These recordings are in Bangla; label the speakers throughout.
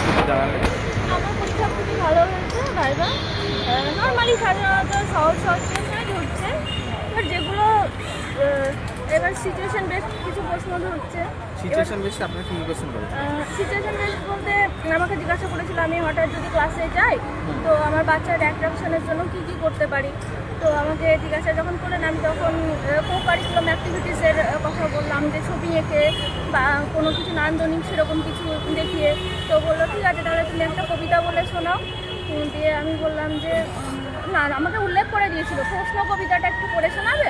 Speaker 1: কিছু জানালে?
Speaker 2: আমার পরীক্ষা খুবই ভালো হয়েছে, ভাইবা নর্মালি সাধারণত সহজ সহজ প্রশ্নই ধরছে। এবার যেগুলো এবার সিচুয়েশন বেস কিছু প্রশ্ন ধরছে।
Speaker 1: সিচুয়েশন বেসে আপনার কি কোশ্চেন করেছে?
Speaker 2: সিচুয়েশন বেস বলতে আমাকে জিজ্ঞাসা করেছিল আমি হঠাৎ যদি ক্লাসে যাই তো আমার বাচ্চার অ্যাট্রাকশনের জন্য কী কী করতে পারি। তো আমাকে জিজ্ঞাসা যখন করলেন আমি তখন কো কারিকুলাম অ্যাক্টিভিটিসের কথা বললাম, যে ছবি এঁকে বা কোনো কিছু নান্দনিক সেরকম কিছু দেখিয়ে। তো বললো ঠিক আছে তাহলে তুমি একটা কবিতা বলে শোনাও। দিয়ে আমি বললাম যে না, আমাকে উল্লেখ করে দিয়েছিল প্রশ্ন কবিতাটা একটু পড়ে শোনাবে।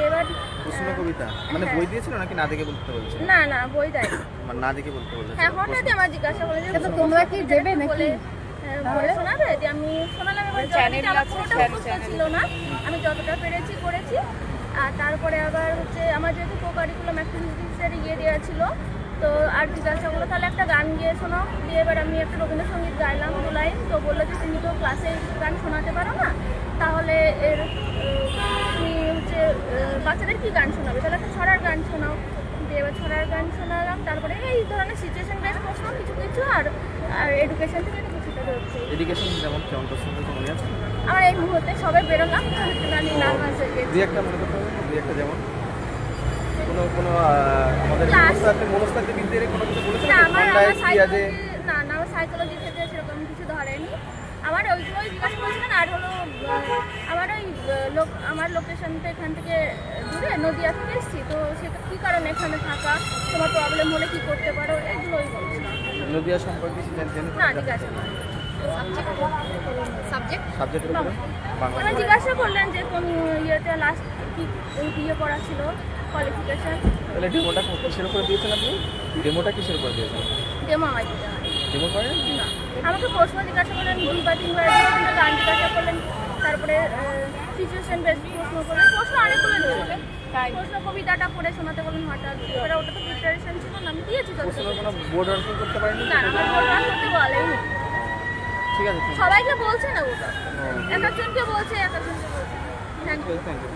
Speaker 2: এবার
Speaker 1: প্রশ্ন কবিতা মানে বই দিয়েছিল নাকি না দেখে বলতে বলছে?
Speaker 2: না না, বই দেয়
Speaker 1: মানে না দেখে বলতে বলছে?
Speaker 2: হ্যাঁ, হঠাৎই আমার জিজ্ঞাসা করলে যে
Speaker 3: তোমরা কি দেবে নাকি
Speaker 2: বলে শোনাবে। যে আমি শোনালাম, এবার যতটা আমার পুরোটা মুখস্থ ছিল না, আমি যতটা পেরেছি করেছি। আর তারপরে আবার হচ্ছে আমার যেহেতু কো কারিকুলাম অ্যাক্টিভিটিসের দেওয়া ছিল, তো আর জিজ্ঞাসা করলো তাহলে একটা গান গিয়ে শোনাও। দিয়ে এবার আমি একটা রবীন্দ্রসঙ্গীত গাইলাম 2 লাইন। তো বললো যে তুমি তো ক্লাসে গান শোনাতে পারো না, তাহলে তুমি হচ্ছে বাচ্চাদের কী গান শোনাবে, তাহলে একটা ছড়ার গান শোনাও। দিয়ে এবার ছড়ার গান শোনালাম। তারপরে এই ধরনের সিচুয়েশন বেস প্রশ্ন কিছু কিছু আর আর এডুকেশন থেকে একটু কিছুটা ধরছে।
Speaker 1: এডুকেশন যেমন কেমন প্রশ্ন তো মনে আছে?
Speaker 2: আমার এই মুহূর্তে সবে বেরোলাম, আমি নার্ভাস হয়ে গেছি।
Speaker 1: দুই একটা মনে করতে হবে, দুই একটা যেমন কোনো কোনো আমাদের
Speaker 2: Class.
Speaker 1: মনস্তাত্ত্বিক বিদ্যার কোনো কিছু বলেছে
Speaker 2: না,
Speaker 1: না?
Speaker 2: আমার
Speaker 1: ঠান্ডায় পেঁয়াজে
Speaker 2: না না, আমার সাইকোলজি থেকে সেরকম কিছু ধরেনি। আমার ওইগুলোই জিজ্ঞাসা করেছিলেন। আর হলো আমার ওই আমার লোকেশনটা এখান থেকে দূরে, নদিয়া থেকে এসেছি। তো সেটা কী কারণে এখানে থাকা, তোমার প্রবলেম হলে কী করতে পারো, এগুলোই বলছিলাম।
Speaker 1: নদিয়া সম্পর্কে কিছু জানেন?
Speaker 2: না, জিজ্ঞাসা করেনি।
Speaker 1: সাবজেক্টের উপরে বাংলা
Speaker 2: আমার জিজ্ঞাসা করলেন যে কোন ইয়েতে লাস্ট কি ইয়ে করা ছিল, কোয়ালিফিকেশন।
Speaker 1: তাহলে ডেমোটা কিসের উপরে দিয়েছেন আপনি? ডেমোটা কিসের উপরে দিয়েছেন?
Speaker 2: ডেমো আমার দিতে হয়
Speaker 1: ডেমো করেন?
Speaker 2: না। আমাকে প্রশ্ন জিজ্ঞাসা করলেন 2 বা 3 বার, গান জিজ্ঞাসা করলেন। তারপরে সিচুয়েশন বেস প্রশ্ন করলেন, প্রশ্ন অনেকগুলো দিয়েছে। প্রশ্ন কবিতাটা পড়ে শোনাতে বললেন হঠাৎ। এবার ওটা তো প্রিপারেশন ছিল না, আমি দিয়েছি তো।
Speaker 1: প্রশ্নের কোনো বোর্ড আনসার করতে পারেননি?
Speaker 2: না, আমার বললাম করতে বলেনি।
Speaker 1: ঠিক আছে,
Speaker 2: সবাইকে বলছে না ওটা, এক একজনকে বলছে, এক একজনকে বলছে। Thank you.
Speaker 1: Thank you.